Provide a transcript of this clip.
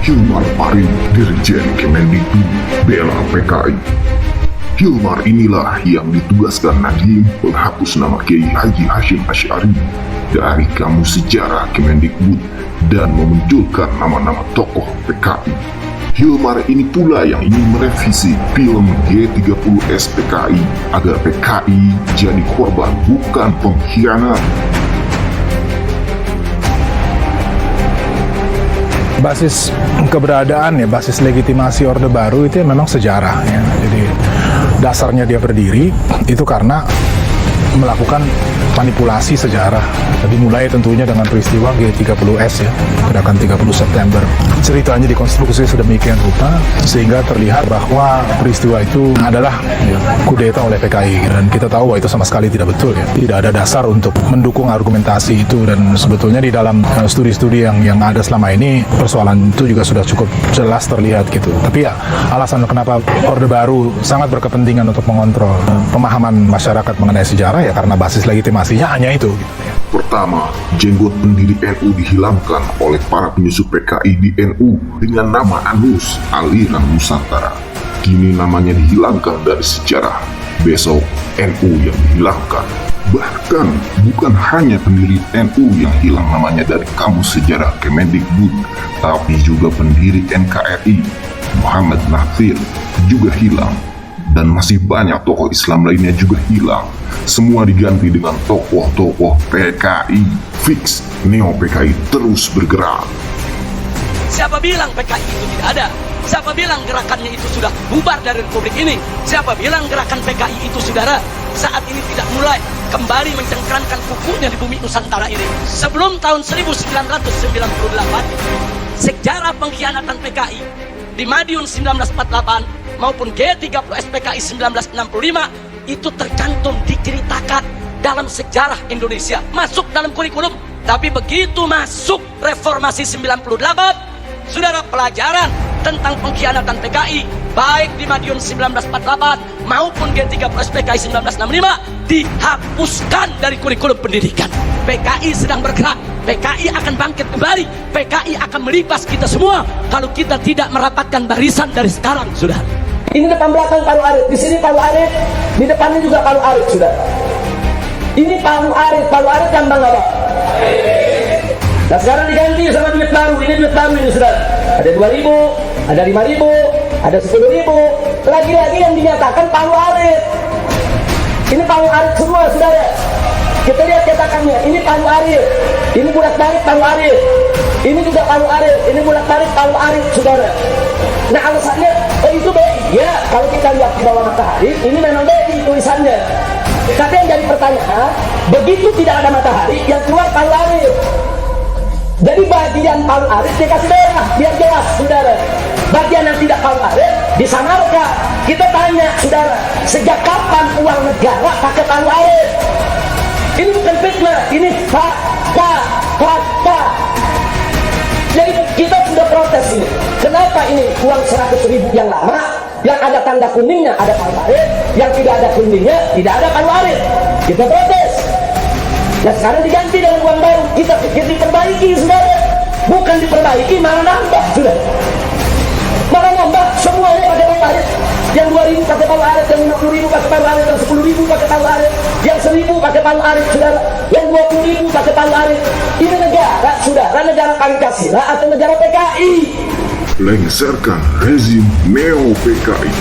Hilmar Farid, Dirjen Kemendikbud bela PKI. Hilmar inilah yang ditugaskan Nadiem menghapus nama Kiai Haji Hashim Asy'ari dari Kamus Sejarah Kemendikbud dan memunculkan nama-nama tokoh PKI. Hilmar ini pula yang ingin merevisi film G30S PKI agar PKI jadi korban bukan pengkhianat. Basis keberadaan ya, basis legitimasi Orde Baru itu ya memang sejarah ya. Jadi dasarnya dia berdiri itu karena melakukan manipulasi sejarah. Dimulai tentunya dengan peristiwa G30S ya, gerakan 30 September. Ceritanya dikonstruksi sedemikian rupa sehingga terlihat bahwa peristiwa itu adalah kudeta oleh PKI, dan kita tahu bahwa itu sama sekali tidak betul ya. Tidak ada dasar untuk mendukung argumentasi itu, dan sebetulnya di dalam studi-studi yang ada selama ini persoalan itu juga sudah cukup jelas terlihat gitu. Tapi ya alasan kenapa Orde Baru sangat berkepentingan untuk mengontrol pemahaman masyarakat mengenai sejarah ya karena basis legitimasinya hanya itu gitu ya. Pertama, jenggot pendiri NU dihilangkan oleh para penyusup PKI di NU dengan nama Anus, aliran Nusantara. Kini namanya dihilangkan dari sejarah. Besok, NU yang dihilangkan. Bahkan, bukan hanya pendiri NU yang hilang namanya dari Kamus Sejarah Kemendikbud, tapi juga pendiri NKRI, Muhammad Natsir, juga hilang. Dan masih banyak tokoh Islam lainnya juga hilang. Semua diganti dengan tokoh-tokoh PKI. Fix, Neo PKI terus bergerak. Siapa bilang PKI itu tidak ada? Siapa bilang gerakannya itu sudah bubar dari republik ini? Siapa bilang gerakan PKI itu, saudara, saat ini tidak mulai kembali mencengkramkan kukunya di bumi Nusantara ini? Sebelum tahun 1998, sejarah pengkhianatan PKI di Madiun 1948 maupun G30S PKI 1965 itu tercantum, diceritakan dalam sejarah Indonesia, masuk dalam kurikulum. Tapi begitu masuk reformasi 98, saudara, pelajaran tentang pengkhianatan PKI baik di Madiun 1948 maupun G30S PKI 1965 dihapuskan dari kurikulum pendidikan. PKI sedang bergerak, PKI akan bangkit kembali, PKI akan melipas kita semua kalau kita tidak merapatkan barisan dari sekarang, saudara. Ini depan belakang Palu Arit, di sini Palu Arit, di depannya juga Palu Arit, sudah. Ini Palu Arit tambang apa? Nah sekarang diganti sama duit baru, ini duit baru ini, sudah. Ada 2.000, ada 5.000, ada 10.000, lagi-lagi yang dinyatakan Palu Arit. Ini Palu Arit semua, saudara. Kita lihat cetakannya, ini Palu Arit, ini bolak-balik Palu Arit, ini juga Palu Arit, ini bolak-balik Palu Arit, saudara. Nah alasannya, oh itu BI, ya kalau kita lihat di bawah matahari, ini memang BI tulisannya. Tapi yang jadi pertanyaan, begitu tidak ada matahari, yang keluar Palu Arit. Jadi bagian Palu Arit dikasih merah, biar jelas, saudara. Bagian yang tidak Palu Arit disamarkan. Kita tanya, saudara, sejak kapan uang negara pakai Palu Arit? Ini bukan fitnah, ini fakta. Jadi kita sudah protes ini. Kenapa ini uang 100.000 yang lama, yang ada tanda kuningnya ada Palu Arit, yang tidak ada kuningnya tidak ada Palu Arit? Kita protes. Nah sekarang diganti dengan uang baru, kita pikir diperbaiki, saudara. Bukan diperbaiki, malah nambah, saudara. Malah nambah, semuanya pakai Palu Arit. Yang 2.000 pakai Palu Arit, yang 50.000 pakai Palu Arit, yang 10.000 pakai Palu Arit, yang 1.000 pakai Palu Arit, saudara. Yang 20.000 pakai Palu Arit. Ini negara, saudara, negara Pancasila atau negara PKI? Lengserkan rezim Neo PKI.